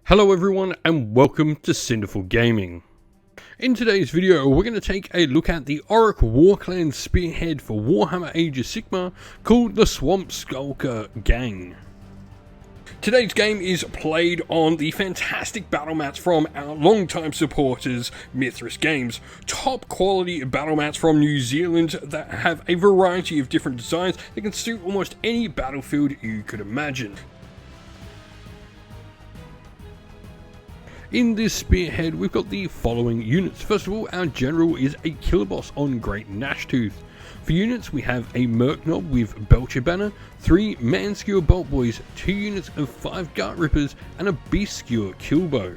Hello everyone and welcome to Cinderful Gaming. In today's video we're going to take a look at the Orruk Warclans Spearhead for Warhammer Age of Sigmar called the Swampskulka Gang. Today's game is played on the fantastic battle mats from our longtime supporters Mithras Games. Top quality battle mats from New Zealand that have a variety of different designs that can suit almost any battlefield you could imagine. In this Spearhead, we've got the following units. First of all, our general is a killer boss on Great Gnashtooth. For units, we have a Merc Knob with Belcher Banner, 3 Man Skewer Bolt Boys, 2 units of 5 Gart Rippers, and a Beast Skewer Killbow.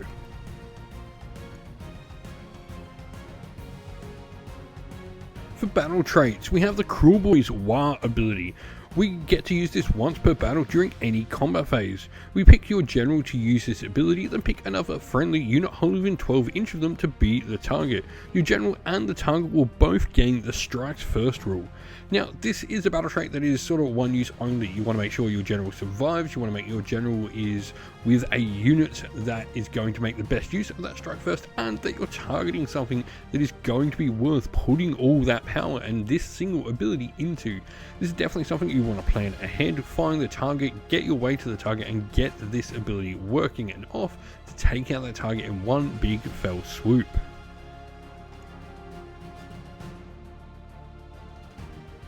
For battle traits, we have the Cruel Boys War ability. We get to use this once per battle during any combat phase. We pick your general to use this ability, then pick another friendly unit holding within 12 inches of them to be the target. Your general and the target will both gain the strikes first rule. Now, this is a battle trait that is sort of one use only. You want to make sure your general survives, you want to make your general is with a unit that is going to make the best use of that strike first, and that you're targeting something that is going to be worth putting all that power and this single ability into. This is definitely something you want to plan ahead, find the target, get your way to the target, and get this ability working and off to take out that target in one big fell swoop.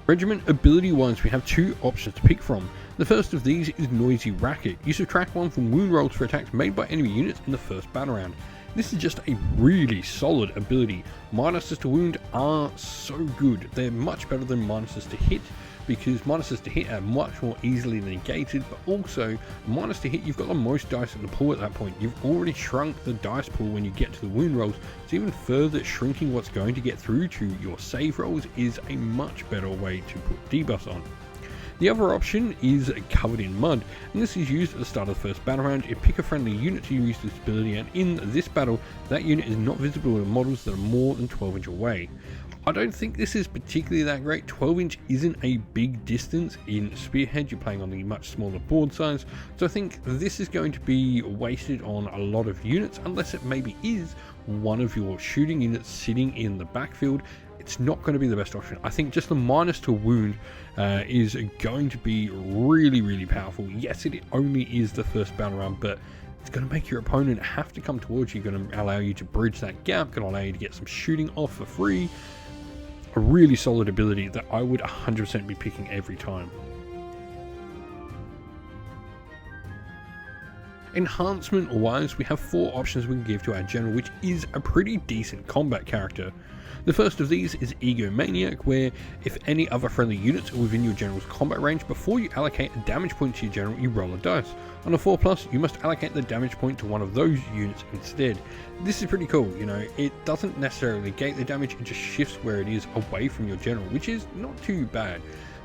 Regiment ability wise, we have 2 options to pick from. The first of these is Noisy Racket. You subtract 1 from wound rolls for attacks made by enemy units in the first battle round. This is just a really solid ability. Minuses to wound are so good. They're much better than minuses to hit, because minuses to hit are much more easily negated, but also minus to hit, you've got the most dice in the pool at that point. You've already shrunk the dice pool when you get to the wound rolls, so even further shrinking what's going to get through to your save rolls is a much better way to put debuffs on. The other option is Covered in Mud, and this is used at the start of the first battle round. You pick a friendly unit to use this ability, and in this battle, that unit is not visible to models that are more than 12 inches away. I don't think this is particularly that great. 12 inch isn't a big distance in Spearhead, you're playing on the much smaller board size, so I think this is going to be wasted on a lot of units, unless it maybe is one of your shooting units sitting in the backfield. It's not going to be the best option. I think just the minus to wound is going to be really powerful. Yes, it only is the first battle round, but it's going to make your opponent have to come towards you, going to allow you to bridge that gap, going to allow you to get some shooting off for free. A really solid ability that I would 100% be picking every time. Enhancement wise, we have 4 options we can give to our general, which is a pretty decent combat character. The first of these is Egomaniac, where if any other friendly units are within your general's combat range, before you allocate a damage point to your general, you roll a dice. On a 4+, you must allocate the damage point to one of those units instead. This is pretty cool, you know, it doesn't necessarily negate the damage, it just shifts where it is away from your general, which is not too bad.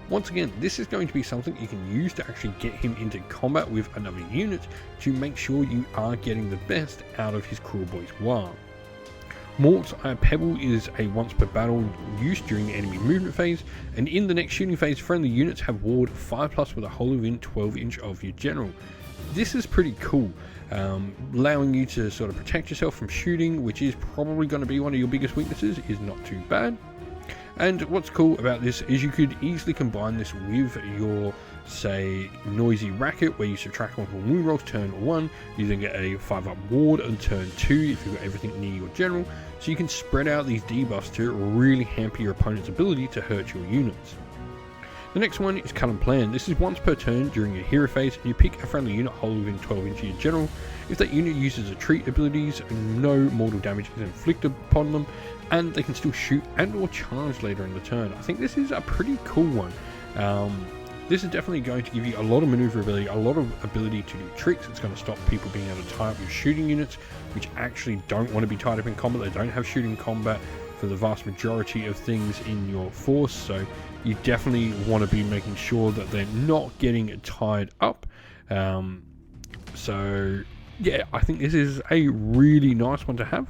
Once again, this is going to be something you can use to actually get him into combat with another unit to make sure you are getting the best out of his Cruel Boys War. Mort's Pebble is a once per battle use during the enemy movement phase, and in the next shooting phase, friendly units have ward 5+ with a hole within 12 inch of your general. This is pretty cool, allowing you to sort of protect yourself from shooting, which is probably going to be one of your biggest weaknesses, is not too bad. And what's cool about this is you could easily combine this with your, say, Noisy Racket, where you subtract 1 from wound rolls turn 1, you then get a 5-up ward on turn 2 if you've got everything near your general, so you can spread out these debuffs to really hamper your opponent's ability to hurt your units. The next one is Cut and Plan. This is once per turn during your hero phase, and you pick a friendly unit holding within 12 inches of your general. If that unit uses a treat abilities, no mortal damage is inflicted upon them, and they can still shoot and or charge later in the turn. I think this is a pretty cool one. This is definitely going to give you a lot of maneuverability, a lot of ability to do tricks. It's going to stop people being able to tie up your shooting units, which actually don't want to be tied up in combat. They don't have shooting combat for the vast majority of things in your force, so you definitely want to be making sure that they're not getting tied up. So yeah, I think this is a really nice one to have.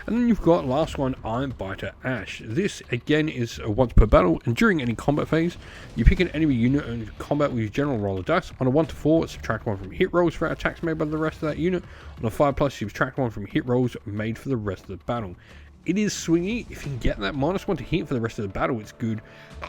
And then you've got last one, Iron Biter Ash. This again is once per battle, and during any combat phase, you pick an enemy unit and combat with your general roll of dice. On a 1 to 4, subtract 1 from hit rolls for attacks made by the rest of that unit. On a 5+, you subtract 1 from hit rolls made for the rest of the battle. It is swingy. If you can get that -1 to hit for the rest of the battle, it's good.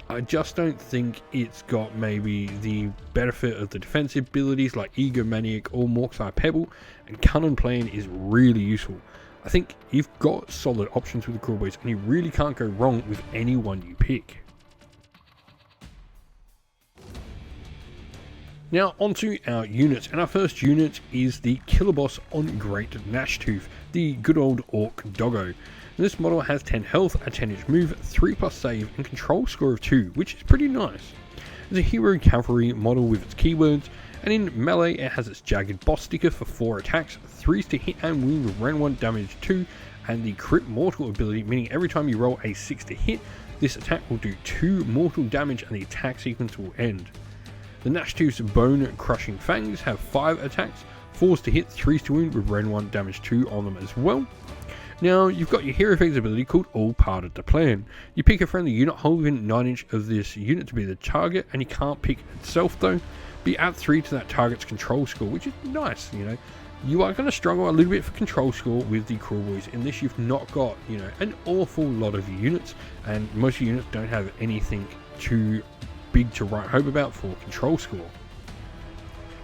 I just don't think it's got maybe the benefit of the defensive abilities like Egomaniac or Morksire Pebble, and Cunning Plan is really useful. I think you've got solid options with the Cruel Boys, and you really can't go wrong with any one you pick. Now onto our units, and our first unit is the Killer Boss on Great Gnashtooth, the good old Orc Doggo. This model has 10 health, a 10-inch move, 3+ save, and control score of 2, which is pretty nice. It's a hero cavalry model with its keywords, and in melee it has its jagged boss sticker for 4 attacks, 3s to hit and wound with Ren 1 damage 2, and the crit mortal ability, meaning every time you roll a 6 to hit, this attack will do 2 mortal damage and the attack sequence will end. The Gnashtooth's bone crushing fangs have 5 attacks, 4s to hit, 3s to wound with Ren 1 damage 2 on them as well. Now, you've got your hero phase ability called All Part of the Plan. You pick a friendly unit, hold within 9-inch of this unit to be the target, and you can't pick itself though. But you add 3 to that target's control score, which is nice, you know. You are going to struggle a little bit for control score with the Cruel Boys. In this, you've not got, you know, an awful lot of units, and most units don't have anything too big to write home about for control score.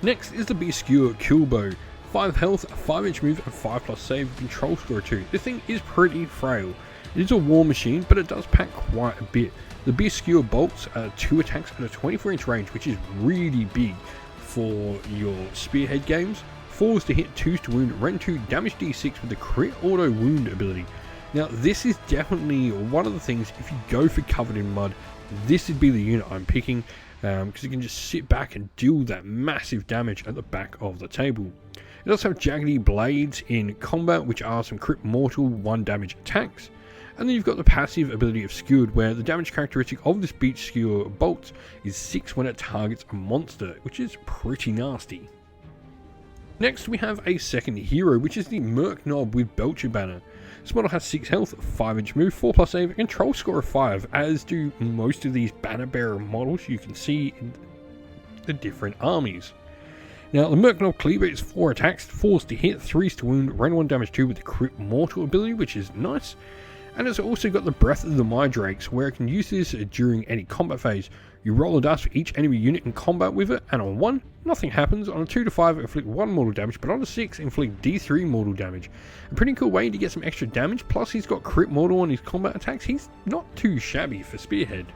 Next is the Beaskewer Killbow. 5 health, a 5-inch move, and 5+ save, control score 2. This thing is pretty frail. It is a war machine, but it does pack quite a bit. The Beaskewer bolts are 2 attacks at a 24-inch range, which is really big for your Spearhead games. 4s to hit, 2s to wound, Ren 2 damage D6 with the crit auto wound ability. Now this is definitely one of the things, if you go for Covered in Mud, this would be the unit I'm picking, because you can just sit back and deal that massive damage at the back of the table. It does have jaggedy blades in combat, which are some crit mortal 1 damage attacks. And then you've got the passive ability of Skewered, where the damage characteristic of this Beach Skewer bolts is 6 when it targets a monster, which is pretty nasty. Next we have a second hero, which is the Merc Knob with Belcher Banner. This model has 6 health, 5-inch move, 4+ save, and control score of 5, as do most of these banner bearer models you can see in the different armies. Now, the Merc Knob Cleaver is 4 attacks, 4s to hit, 3s to wound, Ren 1 damage 2 with the crit mortal ability, which is nice. And it's also got the Breath of the Midrakes, where it can use this during any combat phase. You roll a dice for each enemy unit in combat with it, and on 1, nothing happens. On a 2 to 5, inflict 1 mortal damage, but on a 6, inflict D3 mortal damage. A pretty cool way to get some extra damage, plus he's got crit mortal on his combat attacks. He's not too shabby for Spearhead.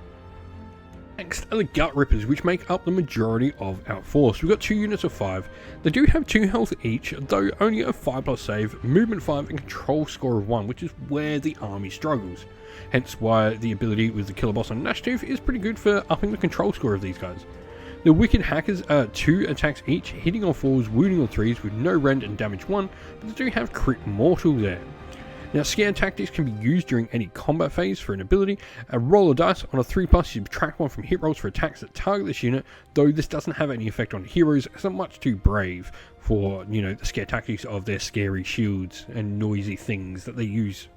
Next are the Gut Rippers, which make up the majority of our force. We've got 2 units of 5. They do have 2 health each, though only a 5+ save, movement 5, and control score of 1, which is where the army struggles. Hence why the ability with the Killer Boss on Gnashtooth is pretty good for upping the control score of these guys. The Wicked Hackers are 2 attacks each, hitting on 4s, wounding on 3s with no rend and damage 1, but they do have crit mortal there. Now, scare tactics can be used during any combat phase for an ability. A roll of dice on a 3+, you subtract 1 from hit rolls for attacks that target this unit, though this doesn't have any effect on heroes, as they're much too brave for, you know, the scare tactics of their scary shields and noisy things that they use.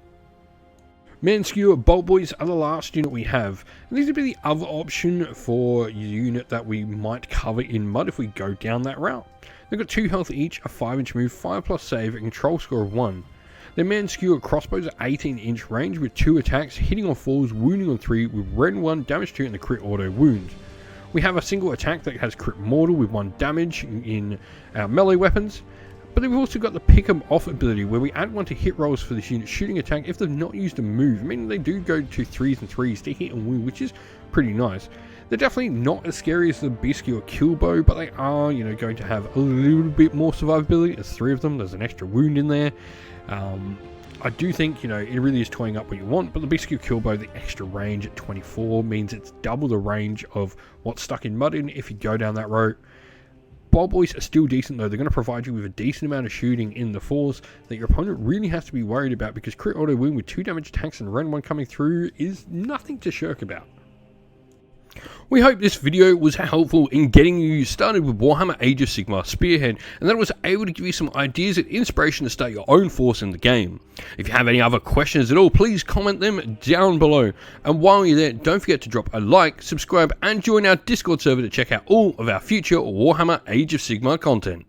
Manskewer Bolt Boys are the last unit we have, and these would be the other option for a unit that we might cover in Mud if we go down that route. They've got 2 health each, a 5-inch move, 5+ save, and control score of 1. Their Manskewer crossbows are 18-inch range with 2 attacks, hitting on 4s, wounding on 3 with Ren 1, damage 2 and the crit auto wound. We have a single attack that has crit mortal with 1 damage in our melee weapons, but then we've also got the Pick 'em Off ability where we add 1 to hit rolls for this unit's shooting attack if they've not used a move, meaning they do go to 3s and 3s to hit and wound, which is pretty nice. They're definitely not as scary as the Beaskewer Killbow, but they are, you know, going to have a little bit more survivability. There's 3 of them, there's an extra wound in there. I do think, you know, it really is toying up what you want, but the Beaskewer Killbow, the extra range at 24 means it's double the range of what's stuck in Mud if you go down that route. Bolt Boys are still decent though. They're going to provide you with a decent amount of shooting in the 4s that your opponent really has to be worried about, because crit auto wound with 2 damage attacks and Ren 1 coming through is nothing to shirk about. We hope this video was helpful in getting you started with Warhammer Age of Sigmar Spearhead, and that it was able to give you some ideas and inspiration to start your own force in the game. If you have any other questions at all, please comment them down below. And while you're there, don't forget to drop a like, subscribe, and join our Discord server to check out all of our future Warhammer Age of Sigmar content.